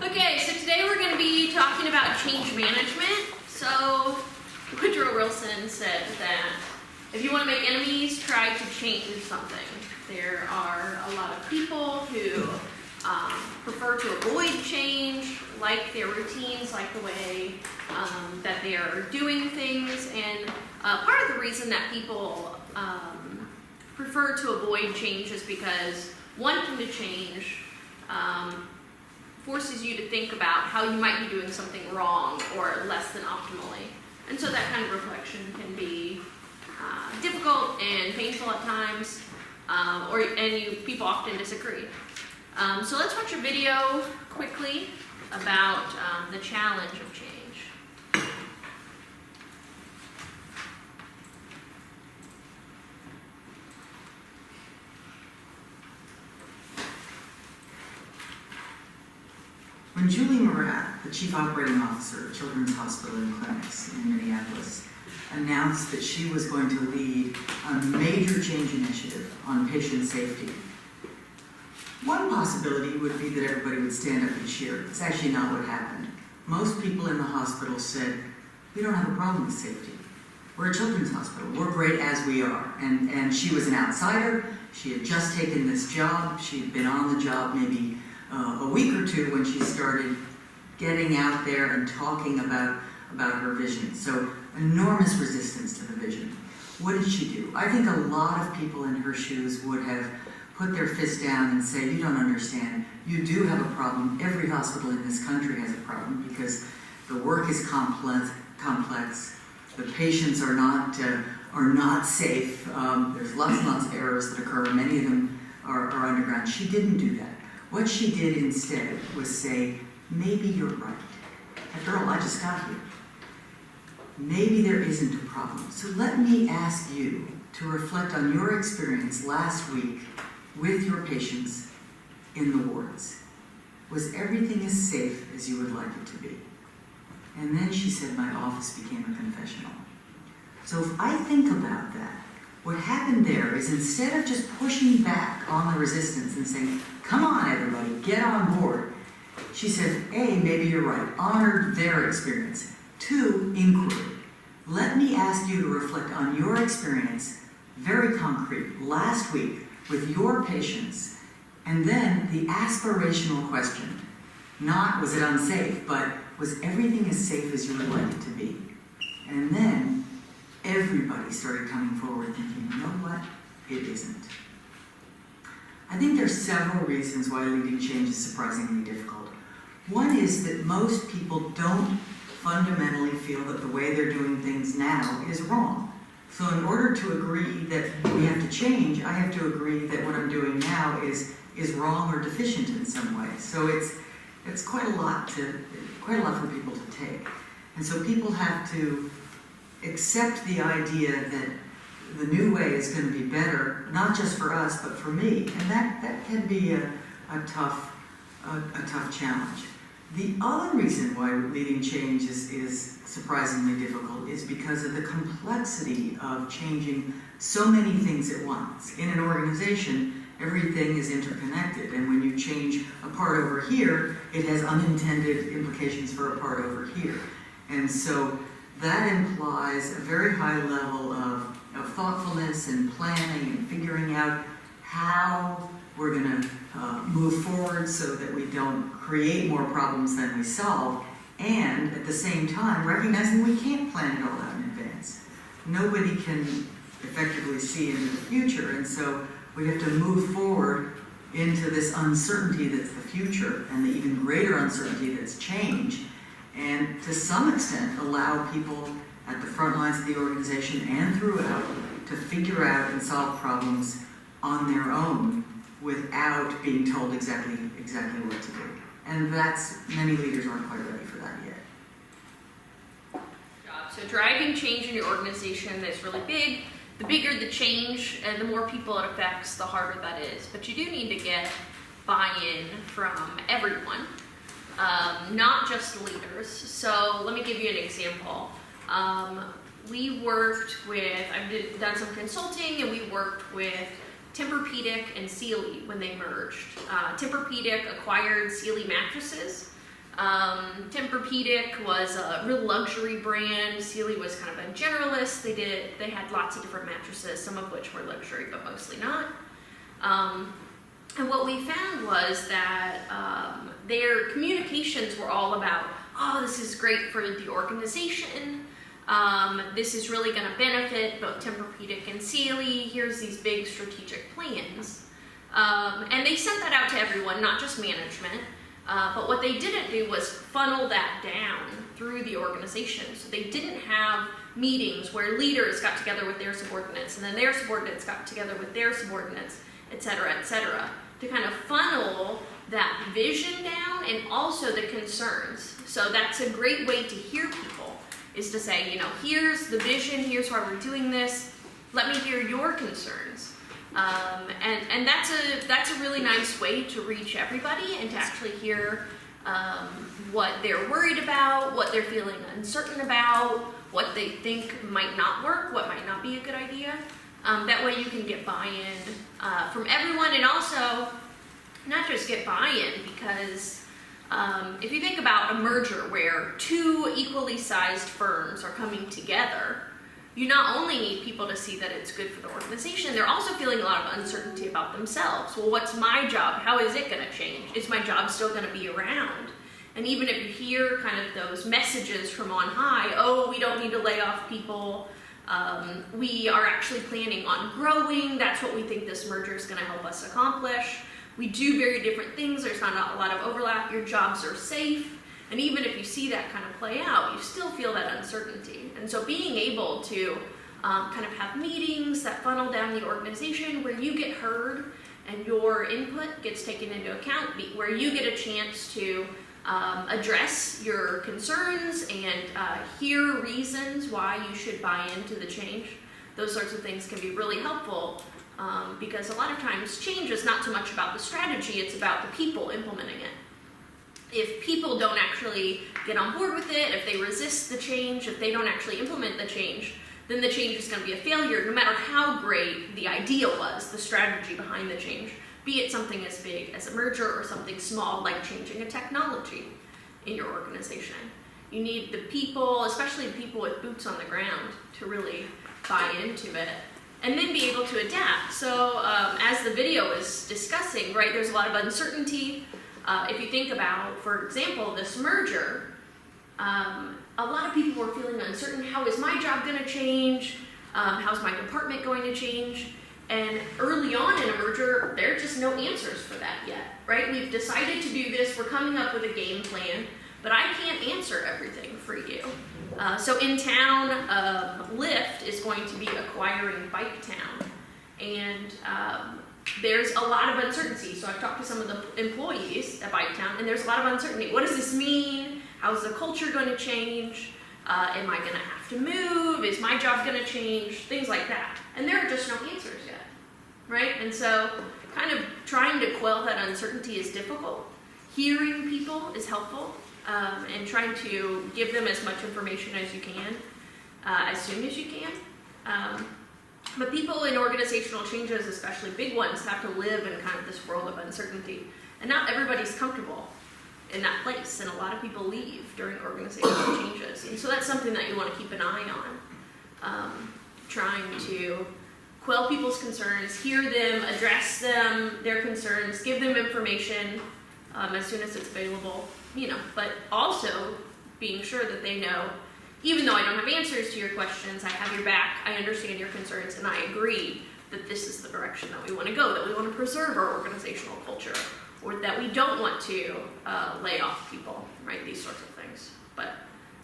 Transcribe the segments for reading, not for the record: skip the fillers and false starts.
Okay, so today we're going to be talking about change management. So Woodrow Wilson said that if you want to make enemies, try to change something. There are a lot of people who prefer to avoid change, like their routines, like the way that they are doing things. And part of the reason that people prefer to avoid change is because wanting to change forces you to think about how you might be doing something wrong or less than optimally. And so that kind of reflection can be difficult and painful at times, people often disagree. So let's watch a video quickly about the challenge of change. When Julie Morat, the Chief Operating Officer at Children's Hospital and Clinics in Minneapolis, announced that she was going to lead a major change initiative on patient safety, one possibility would be that everybody would stand up and cheer. It's actually not what happened. Most people in the hospital said, we don't have a problem with safety. We're a children's hospital. We're great as we are. And she was an outsider. She had just taken this job. She'd been on the job maybe a week or two when she started getting out there and talking about her vision. So enormous resistance to the vision. What did she do? I think a lot of people in her shoes would have put their fist down and say, you don't understand. You do have a problem. Every hospital in this country has a problem because the work is complex. The patients are not safe. There's lots and lots of errors that occur. Many of them are underground. She didn't do that. What she did instead was say, maybe you're right. After all, I just got here. Maybe there isn't a problem. So let me ask you to reflect on your experience last week with your patients in the wards. Was everything as safe as you would like it to be? And then she said, my office became a confessional. So if I think about that, what happened there is instead of just pushing back on the resistance and saying, come on everybody, get on board, she said, A, maybe you're right, honored their experience. 2, inquiry. Let me ask you to reflect on your experience, very concrete, last week with your patients, and then the aspirational question. Not was it unsafe, but was everything as safe as you would like it to be? And then everybody started coming forward thinking, you know what? It isn't. I think there's several reasons why leading change is surprisingly difficult. One is that most people don't fundamentally feel that the way they're doing things now is wrong. So in order to agree that we have to change, I have to agree that what I'm doing now is wrong or deficient in some way. So it's quite a lot for people to take. And so people have to accept the idea that the new way is going to be better, not just for us, but for me. And that can be a tough challenge. The other reason why leading change is surprisingly difficult is because of the complexity of changing so many things at once. In an organization, everything is interconnected, and when you change a part over here, it has unintended implications for a part over here. And so that implies a very high level of thoughtfulness and planning and figuring out how we're going to move forward so that we don't create more problems than we solve, and at the same time recognizing we can't plan it all out in advance. Nobody can effectively see into the future, and so we have to move forward into this uncertainty that's the future and the even greater uncertainty that's change, and to some extent allow people at the front lines of the organization and throughout to figure out and solve problems on their own without being told exactly what to do. And many leaders aren't quite ready for that yet. So driving change in your organization is really big. The bigger the change and the more people it affects, the harder that is. But you do need to get buy-in from everyone, not just leaders. So let me give you an example. I've done some consulting, and we worked with Tempur-Pedic and Sealy when they merged. Tempur-Pedic acquired Sealy mattresses. Tempur-Pedic was a real luxury brand. Sealy was kind of a generalist. They had lots of different mattresses, some of which were luxury, but mostly not. And what we found was that their communications were all about, oh, this is great for the organization. This is really going to benefit both Tempur-Pedic and Sealy. Here's these big strategic plans. And they sent that out to everyone, not just management. But what they didn't do was funnel that down through the organization. So they didn't have meetings where leaders got together with their subordinates, and then their subordinates got together with their subordinates, et cetera, to kind of funnel that vision down and also the concerns. So that's a great way to hear people, is to say, you know, here's the vision, here's why we're doing this, let me hear your concerns. And that's a really nice way to reach everybody and to actually hear what they're worried about, what they're feeling uncertain about, what they think might not work, what might not be a good idea. That way you can get buy-in from everyone, and also not just get buy-in, because if you think about a merger where two equally sized firms are coming together, you not only need people to see that it's good for the organization, they're also feeling a lot of uncertainty about themselves. Well, what's my job? How is it going to change? Is my job still going to be around? And even if you hear kind of those messages from on high, oh, we don't need to lay off people, we are actually planning on growing, that's what we think this merger is going to help us accomplish. We do very different things, there's not a lot of overlap, your jobs are safe. And even if you see that kind of play out, you still feel that uncertainty. And so being able to kind of have meetings that funnel down the organization where you get heard and your input gets taken into account, where you get a chance to address your concerns and hear reasons why you should buy into the change, those sorts of things can be really helpful, because a lot of times change is not so much about the strategy, it's about the people implementing it. If people don't actually get on board with it, if they resist the change, if they don't actually implement the change, then the change is going to be a failure, no matter how great the idea was, the strategy behind the change, be it something as big as a merger or something small like changing a technology in your organization. You need the people, especially people with boots on the ground, to really buy into it and then be able to adapt. So as the video is discussing, right, there's a lot of uncertainty. If you think about, for example, this merger, a lot of people were feeling uncertain. How is my job going to change? How's my department going to change? And early on in a merger, there are just no answers for that yet, right? We've decided to do this. We're coming up with a game plan, but I can't answer everything for you. So in town, Lyft is going to be acquiring Biketown, and there's a lot of uncertainty. So I've talked to some of the employees at Biketown, and there's a lot of uncertainty. What does this mean? How's the culture going to change? Am I going to have to move? Is my job going to change? Things like that. And there are just no answers yet, right? And so kind of trying to quell that uncertainty is difficult. Hearing people is helpful, and trying to give them as much information as you can, as soon as you can. But people in organizational changes, especially big ones, have to live in kind of this world of uncertainty. And not everybody's comfortable in that place, and a lot of people leave during organizational changes. And so that's something that you want to keep an eye on. Trying to quell people's concerns, hear them, address them, their concerns, give them information as soon as it's available, but also being sure that they know, even though I don't have answers to your questions, I have your back, I understand your concerns, and I agree that this is the direction that we want to go, that we want to preserve our organizational culture, or that we don't want to lay off people, right? These sorts of things. But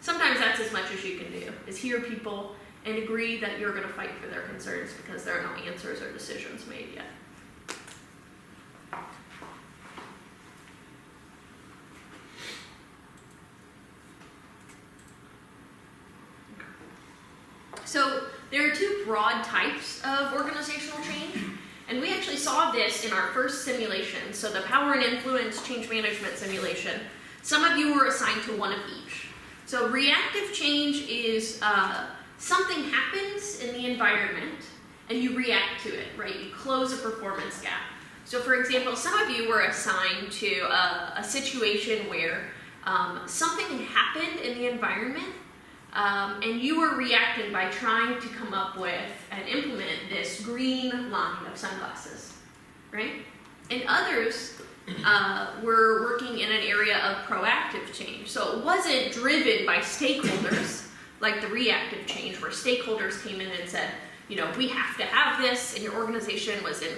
sometimes that's as much as you can do, is hear people and agree that you're going to fight for their concerns because there are no answers or decisions made yet. So there are two broad types of organizational change, and we actually saw this in our first simulation, so the power and influence change management simulation. Some of you were assigned to one of each. So reactive change is something happens in the environment, and you react to it, right? You close a performance gap. So for example, some of you were assigned to a situation where something happened in the environment, and you were reacting by trying to come up with and implement this green line of sunglasses, right? And others were working in an area of proactive change. So it wasn't driven by stakeholders like the reactive change, where stakeholders came in and said, you know, we have to have this, and your organization was in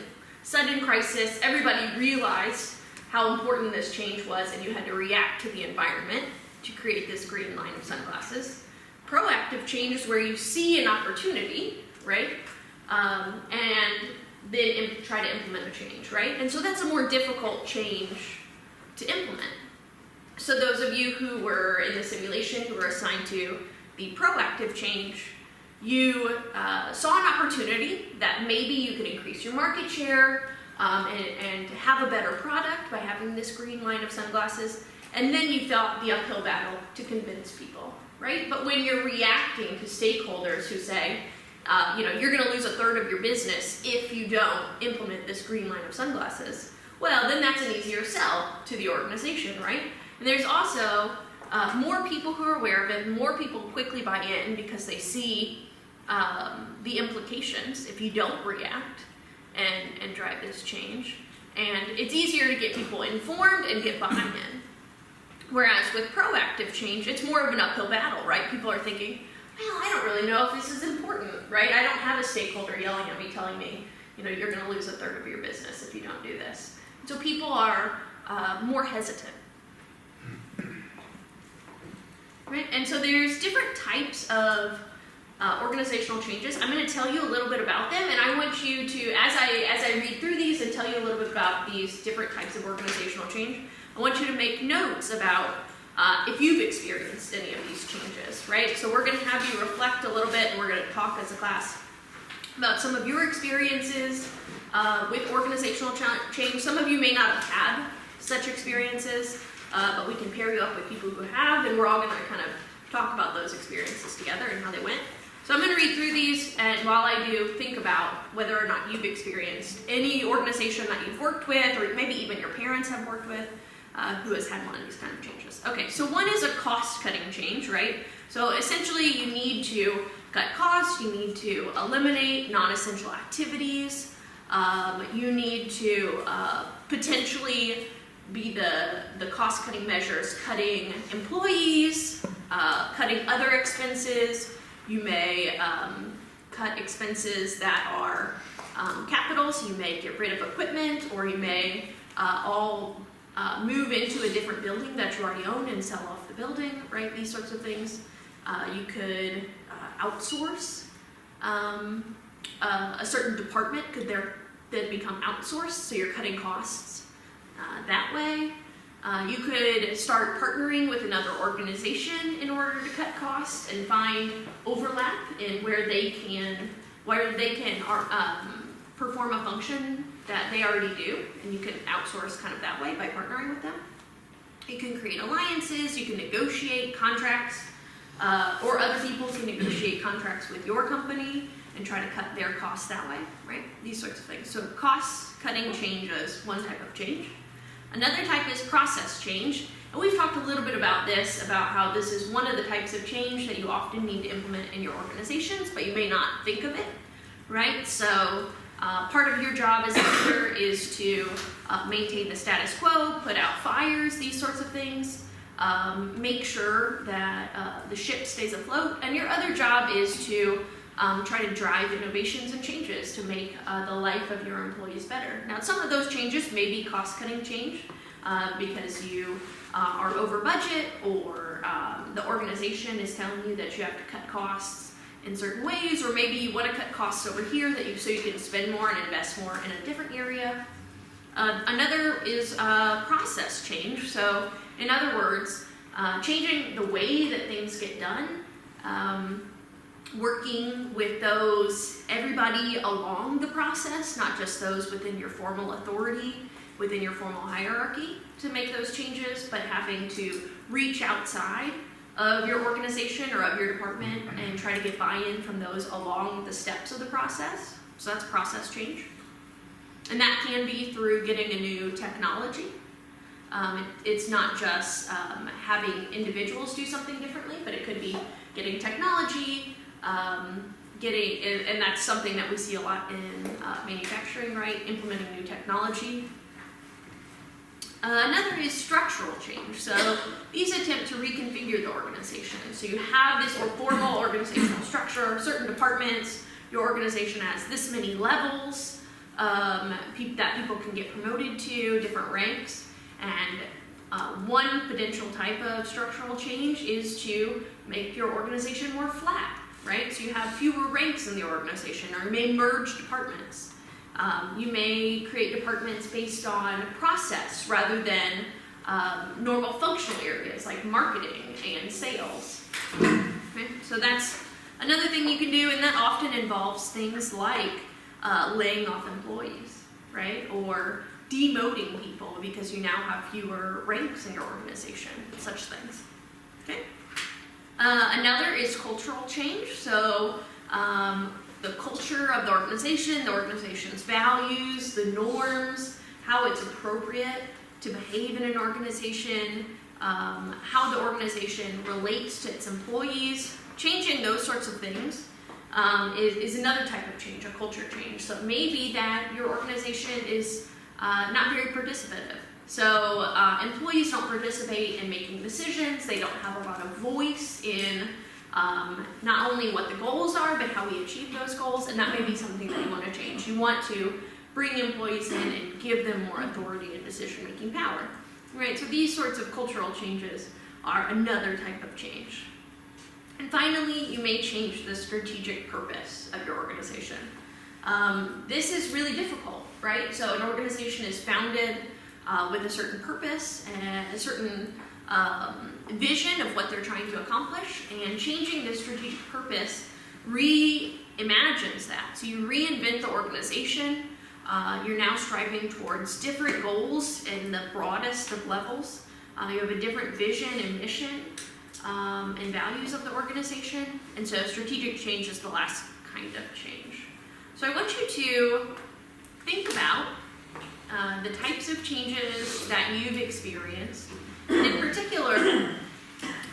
sudden crisis. Everybody realized how important this change was, and you had to react to the environment to create this green line of sunglasses. Proactive change is where you see an opportunity, right? And then try to implement a change, right? And so that's a more difficult change to implement. So those of you who were in the simulation, who were assigned to the proactive change, you saw an opportunity that maybe you could increase your market share and have a better product by having this green line of sunglasses, and then you felt the uphill battle to convince people, right? But when you're reacting to stakeholders who say, you know, you're going to lose a third of your business if you don't implement this green line of sunglasses, well, then that's an easier sell to the organization, right? And there's also more people who are aware of it, more people quickly buy in because they see the implications if you don't react and drive this change. And it's easier to get people informed and get buy-in. Whereas with proactive change, it's more of an uphill battle, right? People are thinking, well, I don't really know if this is important, right? I don't have a stakeholder yelling at me, telling me, you know, you're going to lose a third of your business if you don't do this. So people are more hesitant, right? And so there's different types of organizational changes. I'm going to tell you a little bit about them, and I want you to, as I read through these and tell you a little bit about these different types of organizational change, I want you to make notes about if you've experienced any of these changes, right? So we're going to have you reflect a little bit, and we're going to talk as a class about some of your experiences with organizational change. Some of you may not have had such experiences, but we can pair you up with people who have, and we're all going to kind of talk about those experiences together and how they went. So I'm going to read through these, and while I do, think about whether or not you've experienced any organization that you've worked with, or maybe even your parents have worked with, who has had one of these kind of changes. Okay, so one is a cost-cutting change, right? So essentially you need to cut costs, you need to eliminate non-essential activities, you need to potentially be the cost-cutting measures, cutting employees, cutting other expenses. You may cut expenses that are capital, so you may get rid of equipment, or you may move into a different building that you already own and sell off the building, right? These sorts of things. You could outsource. A certain department could then become outsourced, so you're cutting costs that way. You could start partnering with another organization in order to cut costs and find overlap in where they can perform a function that they already do, and you can outsource kind of that way by partnering with them. You can create alliances, you can negotiate contracts, or other people can negotiate contracts with your company and try to cut their costs that way, right? These sorts of things. So cost-cutting change is one type of change. Another type is process change, and we've talked a little bit about this, about how this is one of the types of change that you often need to implement in your organizations, but you may not think of it, right? So part of your as a leader is to maintain the status quo, put out fires, these sorts of things, make sure that the ship stays afloat, and your other job is to try to drive innovations and changes to make the life of your employees better. Now, some of those changes may be cost-cutting change because you are over budget, or the organization is telling you that you have to cut costs in certain ways, or maybe you want to cut costs over here so you can spend more and invest more in a different area. Another is process change. So, in other words, changing the way that things get done, working with everybody along the process, not just those within your formal authority, within your formal hierarchy to make those changes, but having to reach outside of your organization or of your department and try to get buy-in from those along the steps of the process. So that's process change. And that can be through getting a new technology. It's not just having individuals do something differently, but it could be getting technology, and that's something that we see a lot in manufacturing, right? Implementing new technology. Another is structural change. So these attempt to reconfigure the organization. So you have this more formal organizational structure, certain departments, your organization has this many levels that people can get promoted to, different ranks, and one potential type of structural change is to make your organization more flat, right? So you have fewer ranks in the organization, or you may merge departments. You may create departments based on process rather than normal functional areas like marketing and sales. Okay? So that's another thing you can do, and that often involves things like laying off employees, right? Or demoting people because you now have fewer ranks in your organization, such things. Okay? Another is cultural change. So the culture of the organization's values, the norms, how it's appropriate to behave in an organization, how the organization relates to its employees, changing those sorts of things is another type of change, a culture change. So it may be that your organization is not very participative. So employees don't participate in making decisions, they don't have a lot of voice in not only what the goals are, but how we achieve those goals, and that may be something that you want to change. You want to bring employees in and give them more authority and decision-making power, right? So these sorts of cultural changes are another type of change. And finally, you may change the strategic purpose of your organization. This is really difficult, right? So an organization is founded with a certain purpose and a certain vision of what they're trying to accomplish, and changing the strategic purpose reimagines that. So you reinvent the organization. You're now striving towards different goals in the broadest of levels. You have a different vision and mission and values of the organization, and so strategic change is the last kind of change. So I want you to think about the types of changes that you've experienced. And in particular,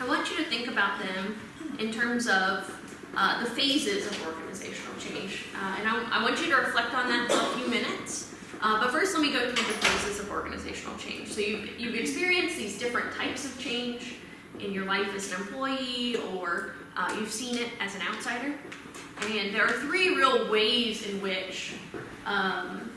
I want you to think about them in terms of the phases of organizational change. And I want you to reflect on that for a few minutes. But first, let me go through the phases of organizational change. So you've experienced these different types of change in your life as an employee, or you've seen it as an outsider. And there are three real ways in which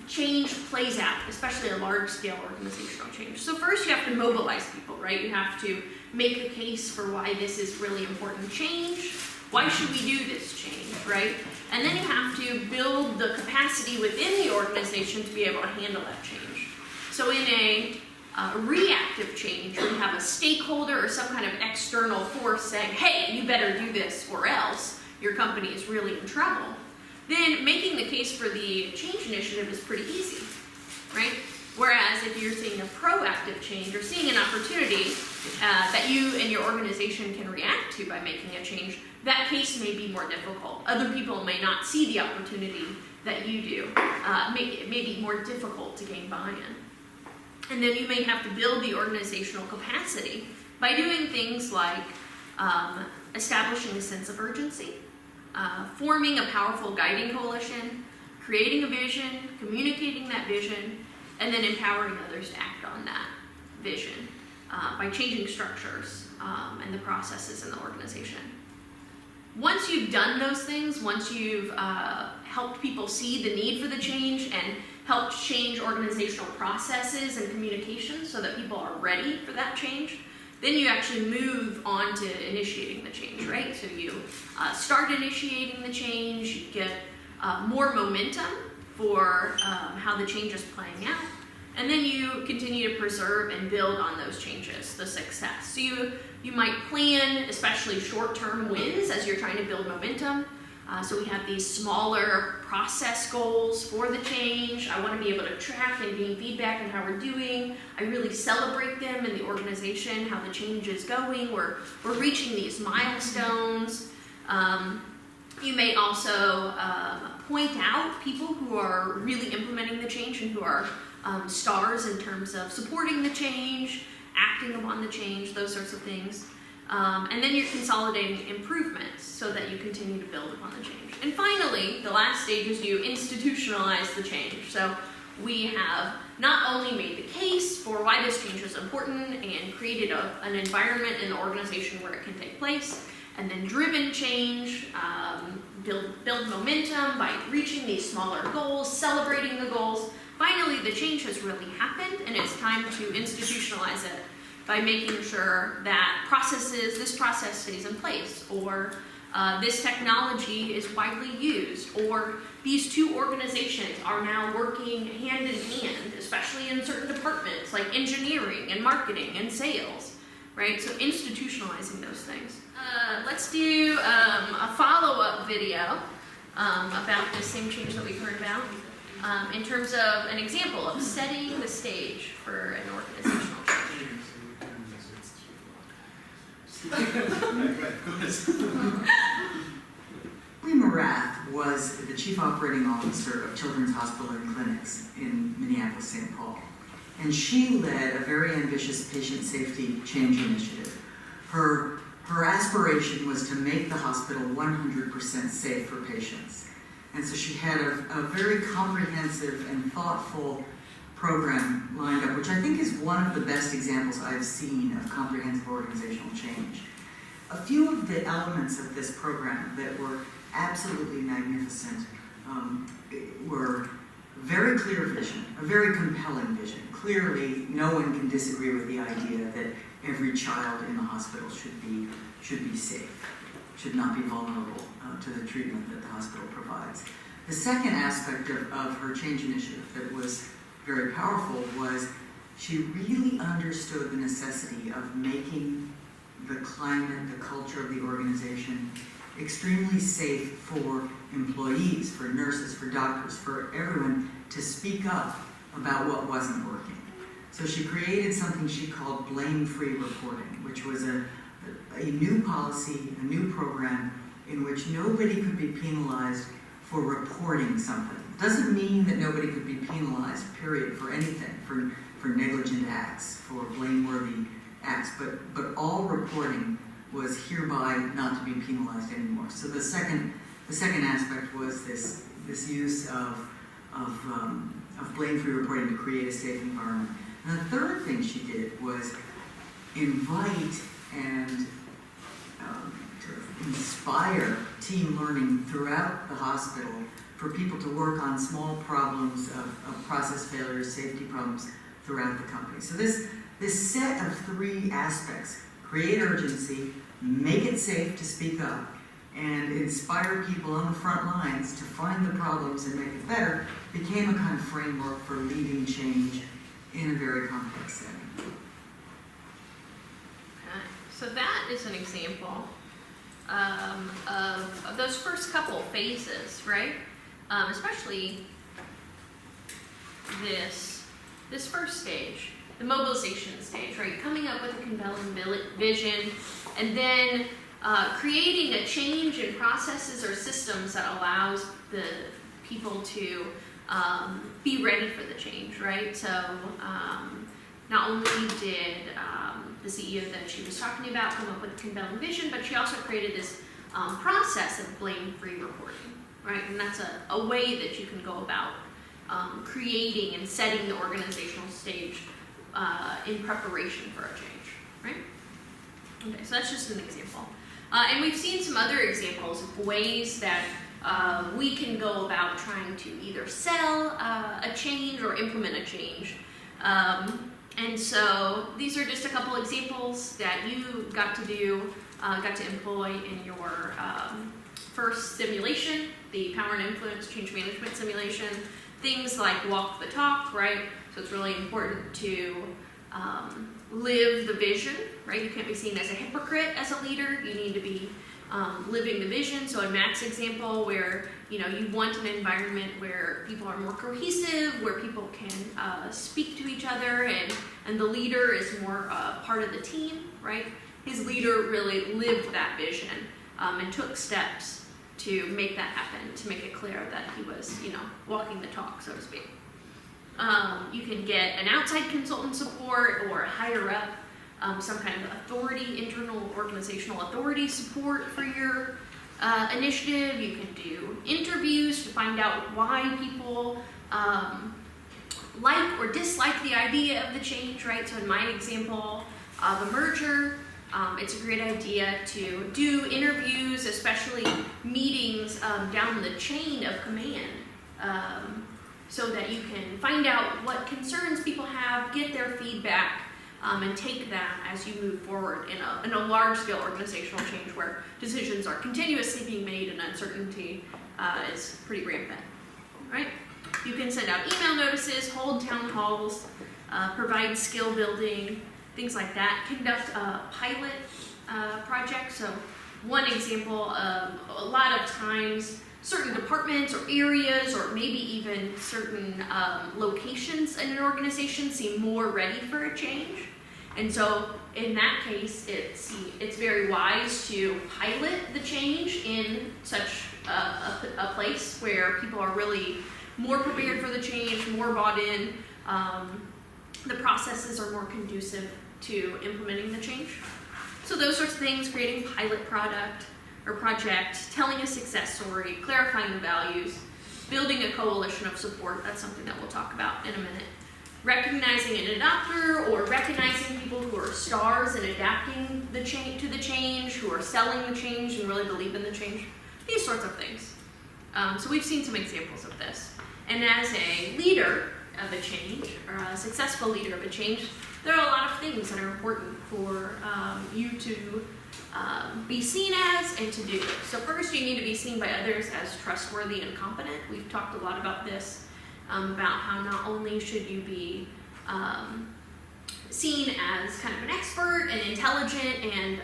change plays out, especially a large-scale organizational change. So first, you have to mobilize people, right? You have to make a case for why this is really important change. Why should we do this change, right? And then you have to build the capacity within the organization to be able to handle that change. So in a reactive change, where you have a stakeholder or some kind of external force saying, hey, you better do this or else your company is really in trouble, then making the case for the change initiative is pretty easy, right? Whereas if you're seeing a proactive change or seeing an opportunity that you and your organization can react to by making a change, that case may be more difficult. Other people may not see the opportunity that you do. It may be more difficult to gain buy-in. And then you may have to build the organizational capacity by doing things like establishing a sense of urgency, forming a powerful guiding coalition, creating a vision, communicating that vision, and then empowering others to act on that vision by changing structures and the processes in the organization. Once you've done those things, once you've helped people see the need for the change and helped change organizational processes and communications so that people are ready for that change, then you actually move on to initiating the change, right? So you start initiating the change, you get more momentum for how the change is playing out, and then you continue to preserve and build on those changes, the success. So you might plan, especially short-term wins as you're trying to build momentum. So we have these smaller process goals for the change. I want to be able to track and gain feedback on how we're doing. I really celebrate them in the organization, how the change is going. We're reaching these milestones. You may also point out people who are really implementing the change and who are stars in terms of supporting the change, acting upon the change, those sorts of things. And then you're consolidating improvements so that you continue to build upon the change. And finally, the last stage is you institutionalize the change. So we have not only made the case for why this change is important and created an environment in the organization where it can take place, and then driven change, build momentum by reaching these smaller goals, celebrating the goals. Finally, the change has really happened, and it's time to institutionalize it by making sure that this process stays in place, or this technology is widely used, or these two organizations are now working hand in hand, especially in certain departments like engineering and marketing and sales, right? So institutionalizing those things. Let's do a follow-up video about the same change that we've heard about in terms of an example of setting the stage for an organizational change. Lee Morath was the Chief Operating Officer of Children's Hospital and Clinics in Minneapolis-St. Paul. And she led a very ambitious patient safety change initiative. Her aspiration was to make the hospital 100% safe for patients. And so she had a very comprehensive and thoughtful program lined up, which I think is one of the best examples I've seen of comprehensive organizational change. A few of the elements of this program that were absolutely magnificent were very clear vision, a very compelling vision. Clearly, no one can disagree with the idea that every child in the hospital should be safe, should not be vulnerable to the treatment that the hospital provides. The second aspect of her change initiative that was very powerful was she really understood the necessity of making the climate, the culture of the organization extremely safe for employees, for nurses, for doctors, for everyone to speak up about what wasn't working. So she created something she called blame-free reporting, which was a new policy, a new program in which nobody could be penalized for reporting something. It doesn't mean that nobody could be penalized, period, for anything, for negligent acts, for blameworthy acts, but all reporting was hereby not to be penalized anymore. So the second aspect was this use of blame-free reporting to create a safe environment. And the third thing she did was invite and to inspire team learning throughout the hospital for people to work on small problems of process failures, safety problems throughout the company. So this set of three aspects, create urgency, make it safe to speak up, and inspire people on the front lines to find the problems and make it better, became a kind of framework for leading change in a very complex setting. Okay. So that is an example of those first couple phases, right? Especially this first stage, the mobilization stage, right? Coming up with a compelling vision, and then creating a change in processes or systems that allows the people to be ready for the change, right? So not only did the CEO that she was talking about come up with a compelling vision, but she also created this process of blame-free reporting, right? And that's a way that you can go about creating and setting the organizational stage in preparation for a change, right? Okay, so that's just an example. And we've seen some other examples of ways that we can go about trying to either sell a change or implement a change. And so these are just a couple examples that you got to employ in your first simulation, the Power and Influence Change Management Simulation. Things like walk the talk, right? So it's really important to live the vision, right? You can't be seen as a hypocrite as a leader. You need to be living the vision. So in Matt's example, where you want an environment where people are more cohesive, where people can speak to each other, and the leader is more part of the team, right? His leader really lived that vision and took steps to make that happen, to make it clear that he was, walking the talk, so to speak. You can get an outside consultant support or higher up, some kind of authority, internal organizational authority support for your initiative. You can do interviews to find out why people like or dislike the idea of the change, right? So in my example of a merger, it's a great idea to do interviews, especially meetings down the chain of command, so that you can find out what concerns people have, get their feedback, and take that as you move forward in a large-scale organizational change where decisions are continuously being made and uncertainty is pretty rampant, right? You can send out email notices, hold town halls, provide skill building, things like that. Conduct a pilot project. So one example, a lot of times certain departments or areas or maybe even certain locations in an organization seem more ready for a change. And so in that case, it's very wise to pilot the change in such a place where people are really more prepared for the change, more bought in. The processes are more conducive to implementing the change. So those sorts of things, creating pilot product or project, telling a success story, clarifying the values, building a coalition of support, that's something that we'll talk about in a minute. Recognizing an adopter or recognizing people who are stars and adapting the to the change, who are selling the change and really believe in the change, these sorts of things. So we've seen some examples of this. And as a leader of a change, or a successful leader of a change, there are a lot of things that are important for you to be seen as and to do. So first, you need to be seen by others as trustworthy and competent. We've talked a lot about this, about how not only should you be seen as kind of an expert and intelligent and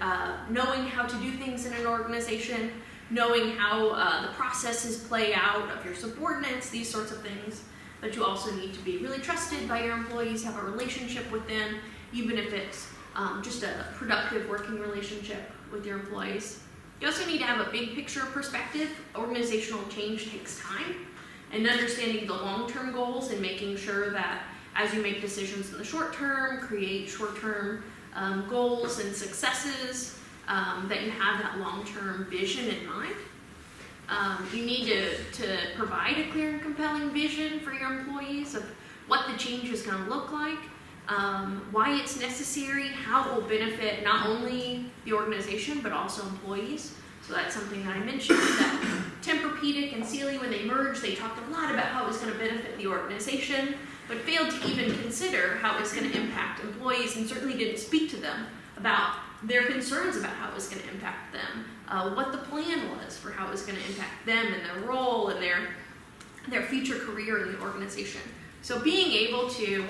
knowing how to do things in an organization, knowing how the processes play out of your subordinates, these sorts of things, but you also need to be really trusted by your employees, have a relationship with them, even if it's just a productive working relationship with your employees. You also need to have a big picture perspective. Organizational change takes time, and understanding the long-term goals and making sure that as you make decisions in the short term, create short-term goals and successes, that you have that long-term vision in mind. You need to provide a clear and compelling vision for your employees of what the change is going to look like, why it's necessary, how it will benefit not only the organization but also employees. So that's something that I mentioned, that Tempur-Pedic and Sealy, when they merged, they talked a lot about how it was going to benefit the organization, but failed to even consider how it was going to impact employees, and certainly didn't speak to them about their concerns about how it was going to impact them, what the plan was for how it was going to impact them and their role and their future career in the organization. So being able to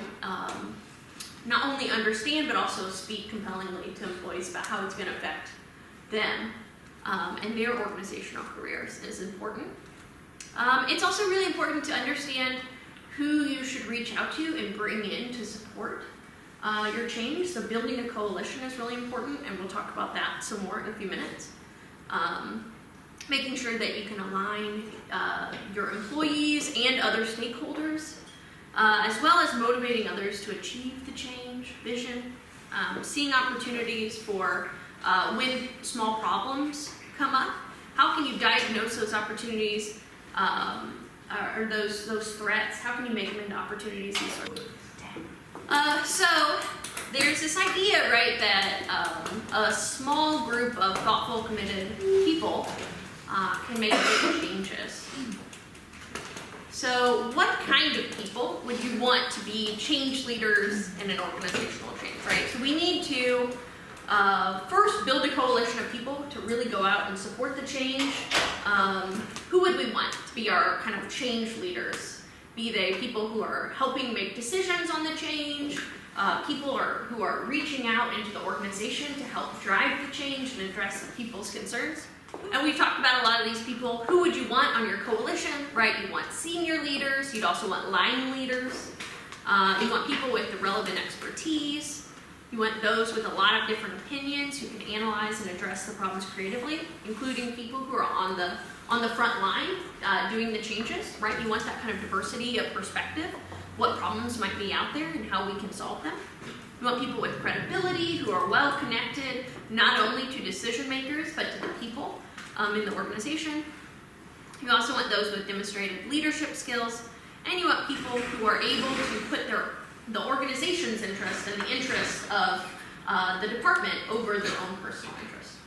not only understand but also speak compellingly to employees about how it's going to affect them and their organizational careers is important. It's also really important to understand who you should reach out to and bring in to support your change. So building a coalition is really important, and we'll talk about that some more in a few minutes. Making sure that you can align your employees and other stakeholders, as well as motivating others to achieve the change vision. Seeing opportunities for when small problems come up, how can you diagnose those opportunities or those threats? How can you make them into opportunities and sort of. So there's this idea, right, that a small group of thoughtful, committed people can make big changes. So what kind of people would you want to be change leaders in an organizational change, right? So we need to first build a coalition of people to really go out and support the change. Who would we want to be our kind of change leaders? Be they people who are helping make decisions on the change, people who are reaching out into the organization to help drive the change and address people's concerns. And we've talked about a lot of these people. Who would you want on your coalition, right? You want senior leaders. You'd also want line leaders. You want people with the relevant expertise. You want those with a lot of different opinions who can analyze and address the problems creatively, including people who are on the front line doing the changes, right? You want that kind of diversity of perspective, what problems might be out there and how we can solve them. You want people with credibility who are well connected, not only to decision makers, but to the people in the organization. You also want those with demonstrated leadership skills, and you want people who are able to put the organization's interest and the interests of the department over their own personal interests.